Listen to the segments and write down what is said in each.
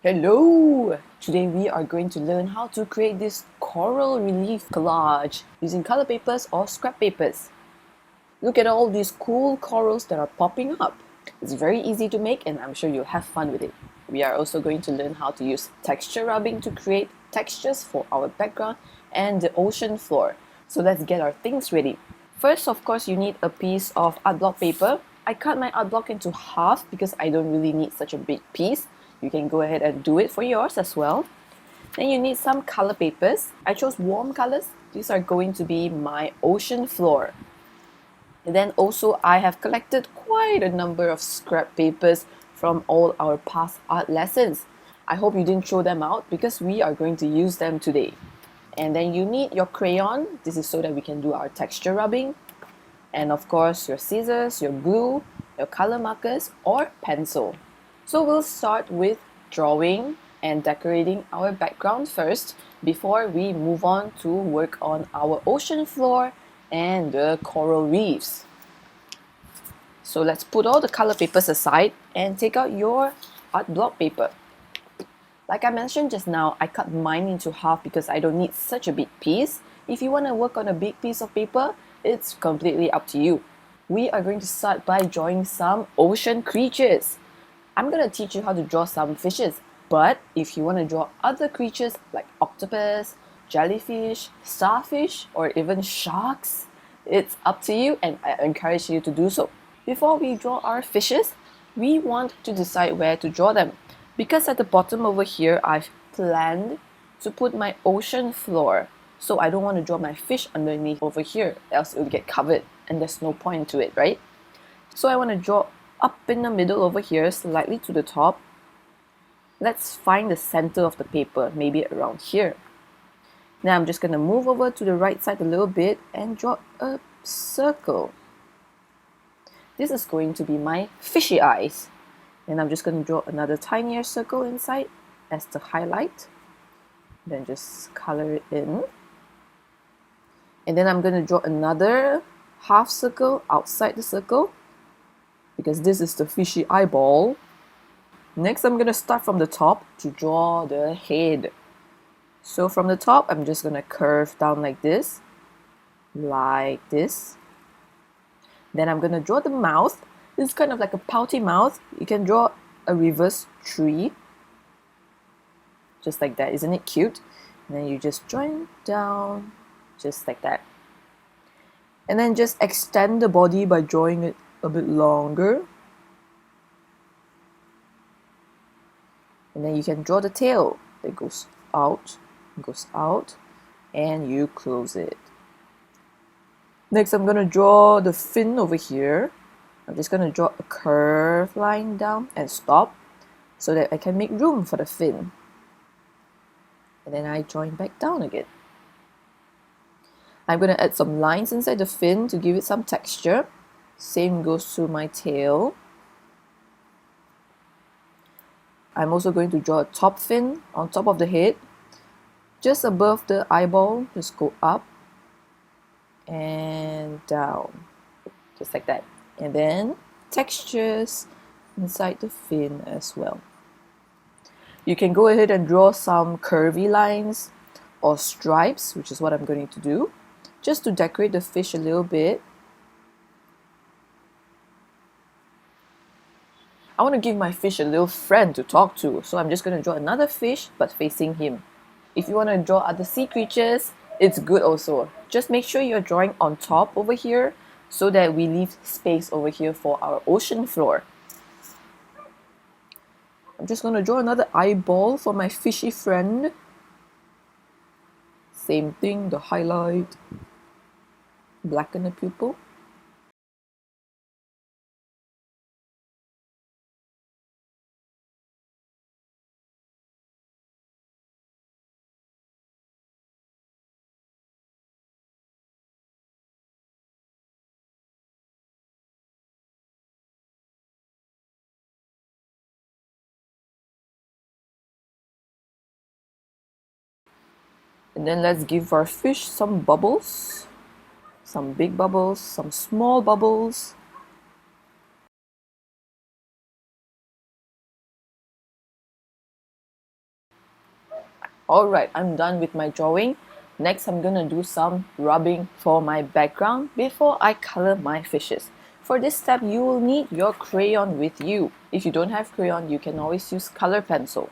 Hello! Today we are going to learn how to create this coral relief collage using color papers or scrap papers. Look at all these cool corals that are popping up. It's very easy to make and I'm sure you'll have fun with it. We are also going to learn how to use texture rubbing to create textures for our background and the ocean floor. So let's get our things ready. First, of course, you need a piece of art block paper. I cut my art block into half because I don't really need such a big piece. You can go ahead and do it for yours as well. Then you need some color papers. I chose warm colors. These are going to be my ocean floor. And then also I have collected quite a number of scrap papers from all our past art lessons. I hope you didn't throw them out because we are going to use them today. And then you need your crayon. This is so that we can do our texture rubbing. And of course your scissors, your glue, your color markers or pencil. So we'll start with drawing and decorating our background first before we move on to work on our ocean floor and the coral reefs. So let's put all the color papers aside and take out your art block paper. Like I mentioned just now, I cut mine into half because I don't need such a big piece. If you want to work on a big piece of paper, it's completely up to you. We are going to start by drawing some ocean creatures. I'm going to teach you how to draw some fishes, but if you want to draw other creatures like octopus, jellyfish, starfish, or even sharks, it's up to you and I encourage you to do so. Before we draw our fishes, we want to decide where to draw them. Because at the bottom over here, I've planned to put my ocean floor. So I don't want to draw my fish underneath over here, else it will get covered and there's no point to it, right? So I want to draw up in the middle over here, slightly to the top. Let's find the center of the paper, maybe around here. Now I'm just going to move over to the right side a little bit and draw a circle. This is going to be my fishy eyes. And I'm just going to draw another tinier circle inside as the highlight. Then just color it in. And then I'm going to draw another half circle outside the circle because this is the fishy eyeball. Next, I'm going to start from the top to draw the head. So from the top, I'm just going to curve down like this. Then I'm going to draw the mouth. This is kind of like a pouty mouth. You can draw a reverse tree. Just like that. Isn't it cute? And then you just join down just like that. And then just extend the body by drawing it a bit longer. And then you can draw the tail that goes out, and you close it. Next, I'm going to draw the fin over here. I'm just going to draw a curved line down and stop so that I can make room for the fin. And then I join back down again. I'm going to add some lines inside the fin to give it some texture. Same goes to my tail. I'm also going to draw a top fin on top of the head. Just above the eyeball, just go up and down. Just like that. And then textures inside the fin as well. You can go ahead and draw some curvy lines or stripes, which is what I'm going to do, just to decorate the fish a little bit. I want to give my fish a little friend to talk to, so I'm just going to draw another fish but facing him. If you want to draw other sea creatures, it's good also. Just make sure you're drawing on top over here so that we leave space over here for our ocean floor. I'm just going to draw another eyeball for my fishy friend. Same thing, the highlight, blacken the pupil. And then let's give our fish some bubbles. Some big bubbles, some small bubbles. Alright, I'm done with my drawing. Next, I'm gonna do some rubbing for my background before I color my fishes. For this step, you will need your crayon with you. If you don't have crayon, you can always use color pencil.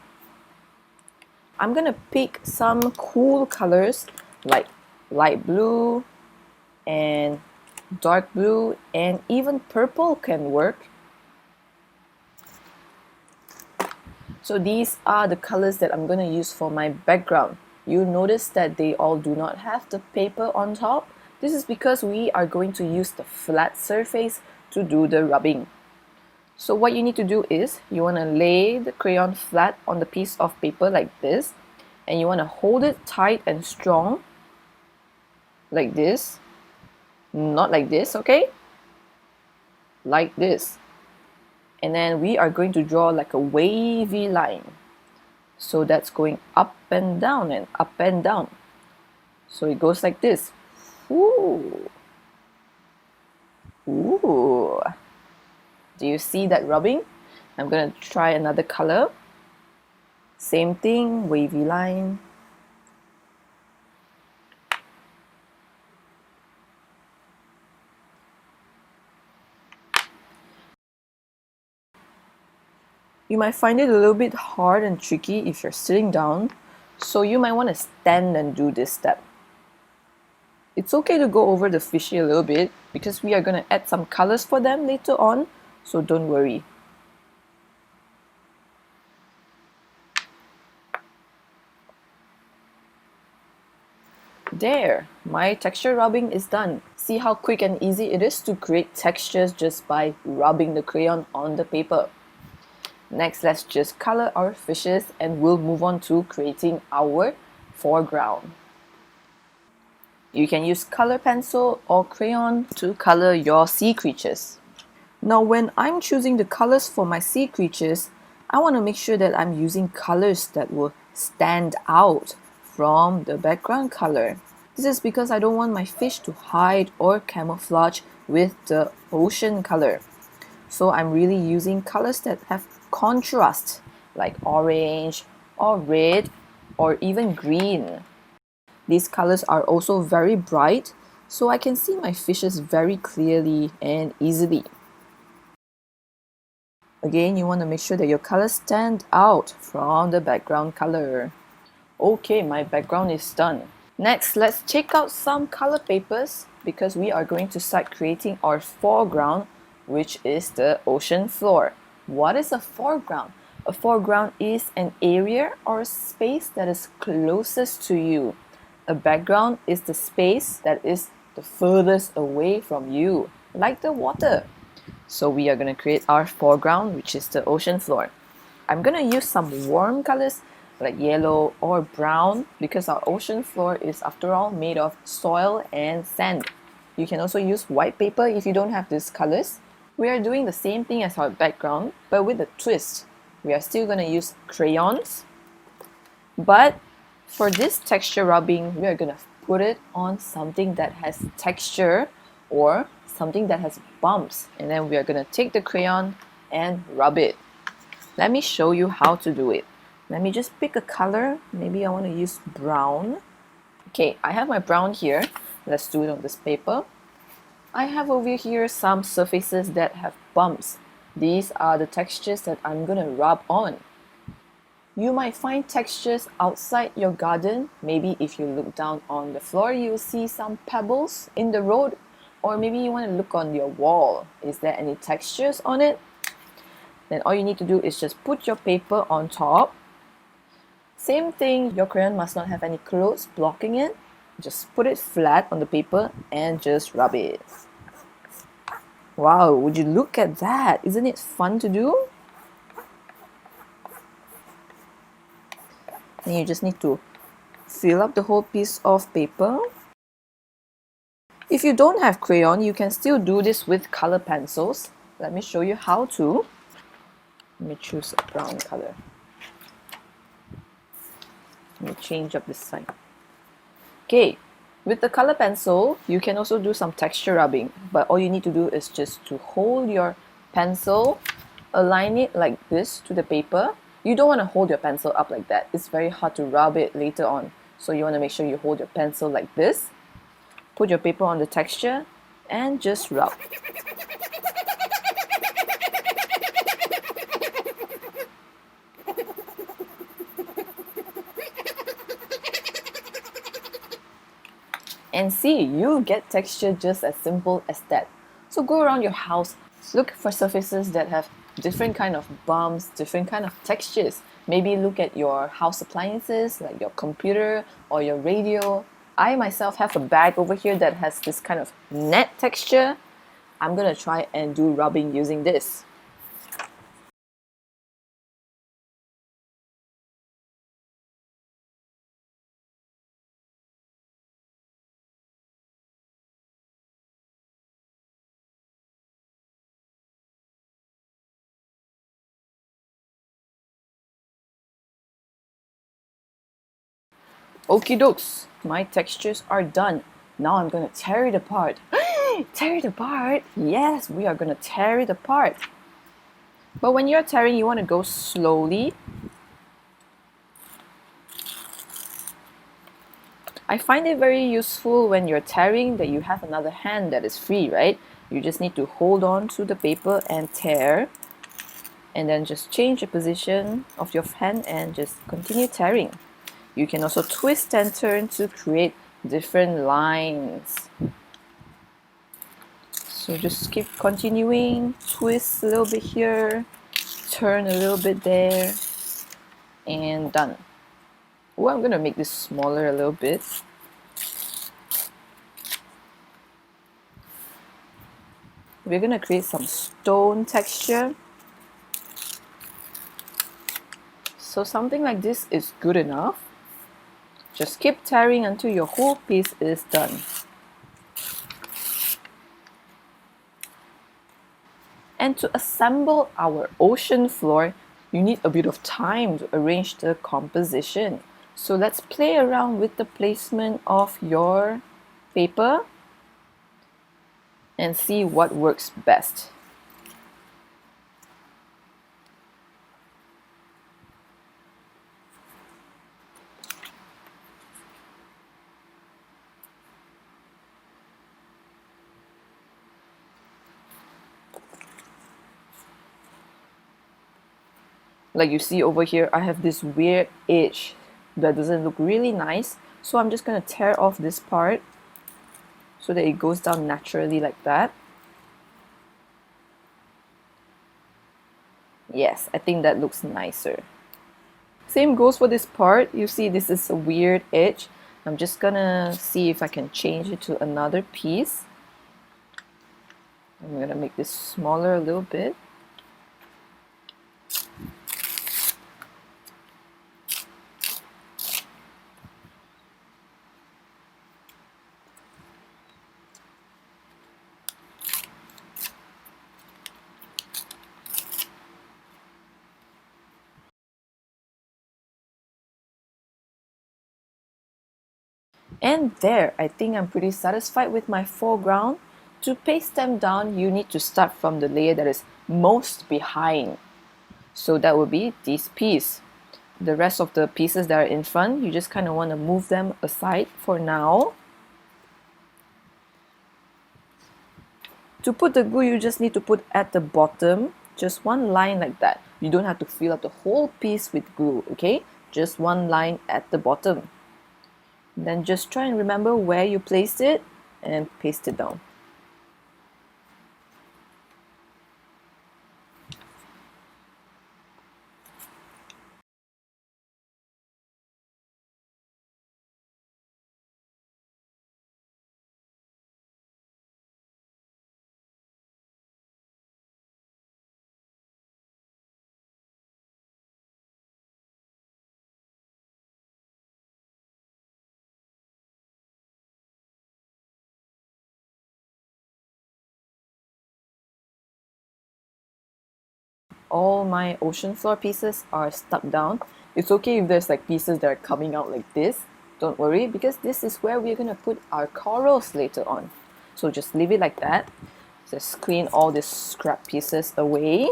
I'm gonna pick some cool colors like light blue and dark blue, and even purple can work. So these are the colors that I'm going to use for my background. You notice that they all do not have the paper on top. This is because we are going to use the flat surface to do the rubbing. So what you need to do is you want to lay the crayon flat on the piece of paper like this, and you want to hold it tight and strong like this. Not like this, okay? Like this. And then we are going to draw like a wavy line. So that's going up and down and up and down. So it goes like this. Ooh. Ooh. Do you see that rubbing? I'm going to try another color. Same thing, wavy line. You might find it a little bit hard and tricky if you're sitting down, so you might want to stand and do this step. It's okay to go over the fishy a little bit because we are going to add some colors for them later on, so don't worry. There, my texture rubbing is done. See how quick and easy it is to create textures just by rubbing the crayon on the paper. Next, let's just color our fishes and we'll move on to creating our foreground. You can use color pencil or crayon to color your sea creatures. Now when I'm choosing the colors for my sea creatures, I want to make sure that I'm using colors that will stand out from the background color. This is because I don't want my fish to hide or camouflage with the ocean color. So I'm really using colors that have contrast, like orange or red or even green. These colors are also very bright, so I can see my fishes very clearly and easily. Again, you want to make sure that your colors stand out from the background color. Okay, my background is done. Next, let's check out some color papers because we are going to start creating our foreground, which is the ocean floor. What is a foreground? A foreground is an area or space that is closest to you. A background is the space that is the furthest away from you, like the water. So we are going to create our foreground, which is the ocean floor. I'm going to use some warm colors like yellow or brown because our ocean floor is, after all, made of soil and sand. You can also use white paper if you don't have these colors. We are doing the same thing as our background, but with a twist. We are still going to use crayons, but for this texture rubbing, we are going to put it on something that has texture or something that has bumps, and then we are going to take the crayon and rub it. Let me show you how to do it. Let me just pick a color. Maybe I want to use brown. Okay, I have my brown here. Let's do it on this paper. I have over here some surfaces that have bumps. These are the textures that I'm going to rub on. You might find textures outside your garden. Maybe if you look down on the floor, you'll see some pebbles in the road. Or maybe you want to look on your wall. Is there any textures on it? Then all you need to do is just put your paper on top. Same thing, your crayon must not have any clothes blocking it. Just put it flat on the paper and just rub it. Wow, would you look at that? Isn't it fun to do? And you just need to fill up the whole piece of paper. If you don't have crayon, you can still do this with color pencils. Let me show you how to. Let me choose a brown color. Let me change up this side. Okay, with the color pencil, you can also do some texture rubbing, but all you need to do is just to hold your pencil, align it like this to the paper, You don't want to hold your pencil up like that. It's very hard to rub it later on. So you want to make sure you hold your pencil like this. Put your paper on the texture and just rub. And see, you get texture just as simple as that. So go around your house, look for surfaces that have different kind of bumps, different kind of textures. Maybe look at your house appliances like your computer or your radio. I myself have a bag over here that has this kind of net texture. I'm gonna try and do rubbing using this. Okie dokes, my textures are done. Now I'm gonna tear it apart. Tear it apart? Yes, we are gonna tear it apart. But when you're tearing, you want to go slowly. I find it very useful when you're tearing that you have another hand that is free, right? You just need to hold on to the paper and tear. And then just change the position of your hand and just continue tearing. You can also twist and turn to create different lines. So just keep continuing, twist a little bit here, turn a little bit there, and done. Oh, I'm gonna make this smaller a little bit. We're gonna create some stone texture. So something like this is good enough. Just keep tearing until your whole piece is done. And to assemble our ocean floor, you need a bit of time to arrange the composition. So let's play around with the placement of your paper and see what works best. Like you see over here, I have this weird edge that doesn't look really nice. So I'm just gonna tear off this part so that it goes down naturally like that. Yes, I think that looks nicer. Same goes for this part. You see this is a weird edge. I'm just gonna see if I can change it to another piece. I'm gonna make this smaller a little bit. And there, I think I'm pretty satisfied with my foreground. To paste them down, you need to start from the layer that is most behind. So that would be this piece. The rest of the pieces that are in front, you just kind of want to move them aside for now. To put the glue, you just need to put at the bottom, just one line like that. You don't have to fill up the whole piece with glue, okay? Just one line at the bottom. Then just try and remember where you placed it and paste it down. All my ocean floor pieces are stuck down. It's okay if there's like pieces that are coming out like this. Don't worry, because this is where we're gonna put our corals later on. So just leave it like that. Just clean all these scrap pieces away.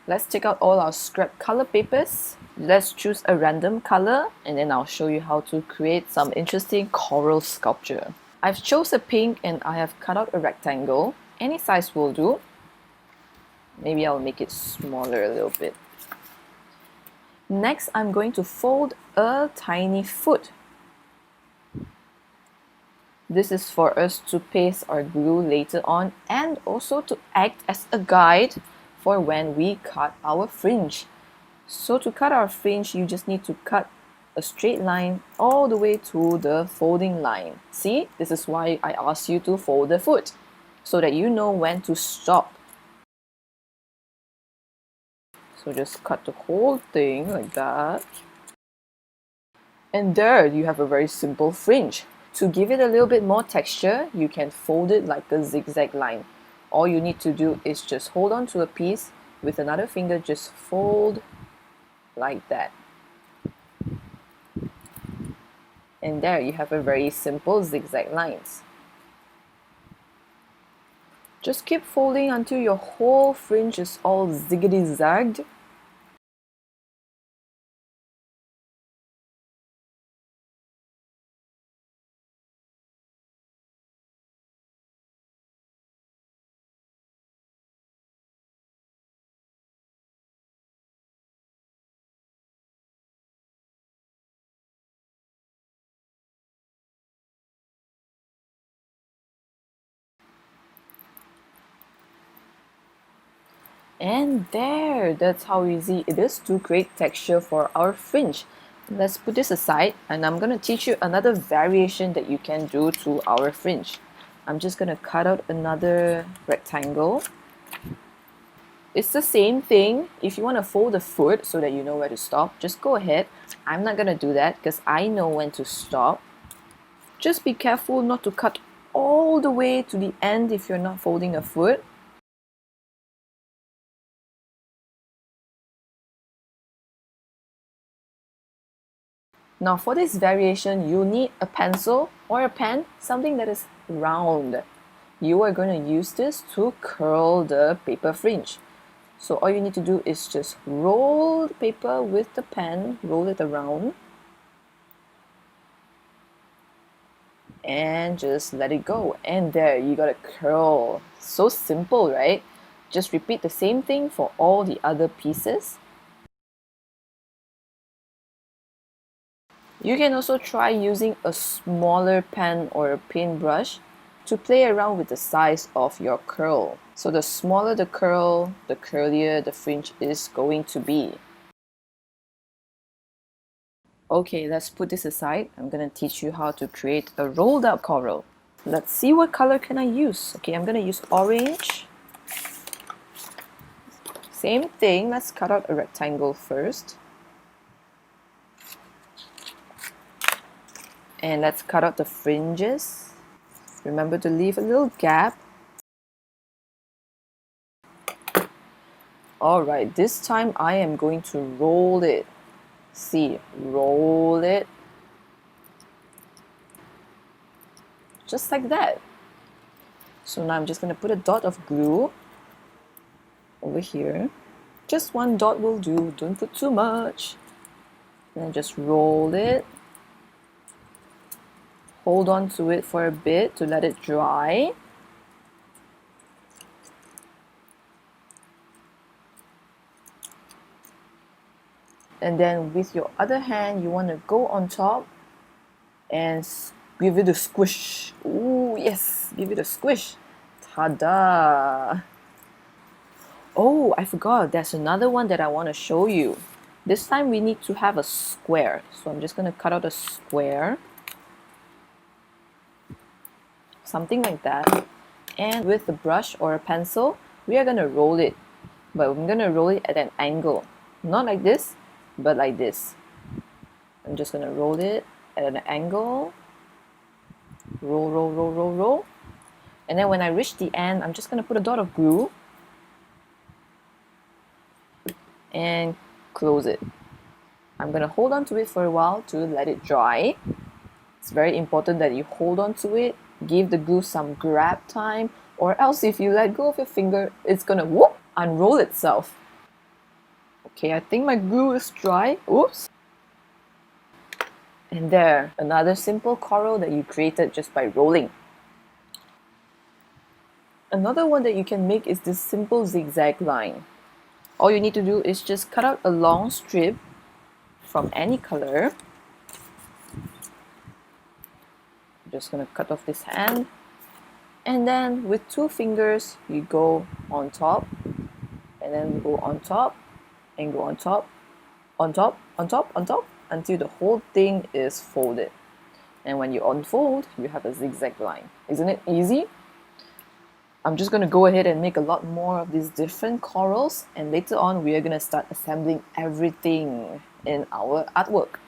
Let's take out all our scrap color papers. Let's choose a random color and then I'll show you how to create some interesting coral sculpture. I've chosen a pink and I have cut out a rectangle. Any size will do. Maybe I'll make it smaller a little bit. Next, I'm going to fold a tiny foot. This is for us to paste our glue later on and also to act as a guide for when we cut our fringe. So to cut our fringe, you just need to cut a straight line all the way to the folding line. See, this is why I asked you to fold the foot, so that you know when to stop. So just cut the whole thing like that. And there you have a very simple fringe. To give it a little bit more texture, you can fold it like a zigzag line. All you need to do is just hold on to a piece with another finger, just fold like that. And there you have a very simple zigzag lines. Just keep folding until your whole fringe is all ziggity-zagged. And there, that's how easy it is to create texture for our fringe. Let's put this aside and I'm going to teach you another variation that you can do to our fringe. I'm just going to cut out another rectangle. It's the same thing. If you want to fold the foot so that you know where to stop, just go ahead. I'm not going to do that because I know when to stop. Just be careful not to cut all the way to the end if you're not folding a foot. Now for this variation, you need a pencil or a pen, something that is round. You are going to use this to curl the paper fringe. So all you need to do is just roll the paper with the pen, roll it around, and just let it go. And there, you got a curl. So simple, right? Just repeat the same thing for all the other pieces. You can also try using a smaller pen or a paintbrush to play around with the size of your curl. So the smaller the curl, the curlier the fringe is going to be. Okay, let's put this aside. I'm going to teach you how to create a rolled up coral. Let's see what color can I use. Okay, I'm going to use orange. Same thing, let's cut out a rectangle first. And let's cut out the fringes. Remember to leave a little gap. Alright, this time I am going to roll it. See, roll it. Just like that. So now I'm just going to put a dot of glue over here. Just one dot will do, don't put too much. And just roll it. Hold on to it for a bit to let it dry. And then with your other hand, you want to go on top and give it a squish. Ooh, yes, give it a squish. Ta-da! Oh, I forgot, there's another one that I want to show you. This time we need to have a square. So I'm just going to cut out a square. Something like that. And with a brush or a pencil, we are going to roll it. But I'm going to roll it at an angle. Not like this, but like this. I'm just going to roll it at an angle. Roll, roll, roll, roll, roll. And then when I reach the end, I'm just going to put a dot of glue and close it. I'm going to hold on to it for a while to let it dry. It's very important that you hold on to it, give the glue some grab time, or else if you let go of your finger, it's going to whoop, unroll itself. Okay, I think my glue is dry. Oops. And there, another simple coral that you created just by rolling. Another one that you can make is this simple zigzag line. All you need to do is just cut out a long strip from any color. I'm just gonna cut off this hand. And then with 2 fingers, you go on top, and then go on top, and go on top, on top, on top, on top, until the whole thing is folded. And when you unfold, you have a zigzag line. Isn't it easy? I'm just going to go ahead and make a lot more of these different corals, and later on we are going to start assembling everything in our artwork.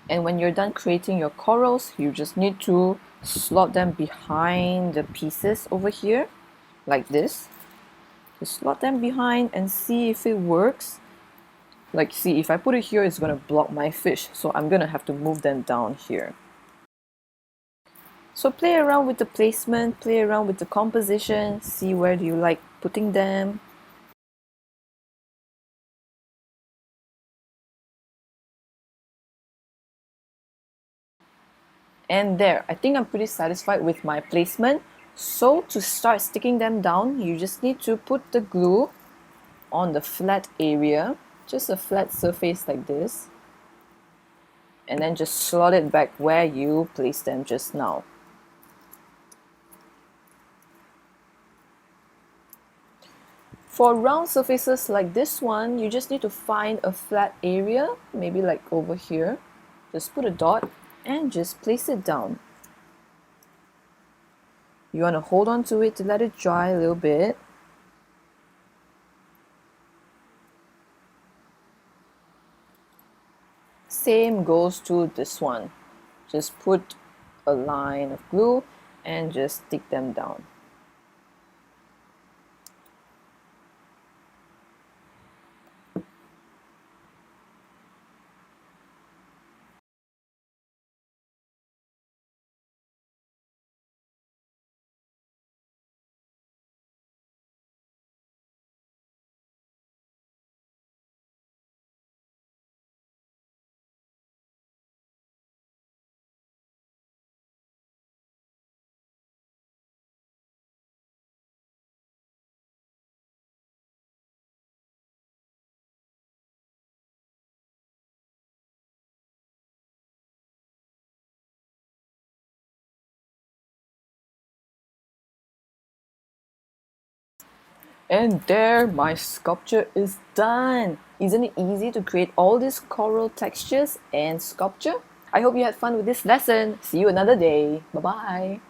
And when you're done creating your corals, you just need to slot them behind the pieces over here, like this. Just slot them behind and see if it works. Like, see, if I put it here, it's gonna block my fish, so I'm gonna have to move them down here. So play around with the placement, play around with the composition, see where do you like putting them. And there, I think I'm pretty satisfied with my placement. So to start sticking them down, you just need to put the glue on the flat area, just a flat surface like this, and then just slot it back where you placed them just now. For round surfaces like this one, you just need to find a flat area, maybe like over here. Just put a dot and just place it down. You want to hold on to it to let it dry a little bit. Same goes to this one. Just put a line of glue and just stick them down. And there, my sculpture is done! Isn't it easy to create all these coral textures and sculpture? I hope you had fun with this lesson. See you another day. Bye bye.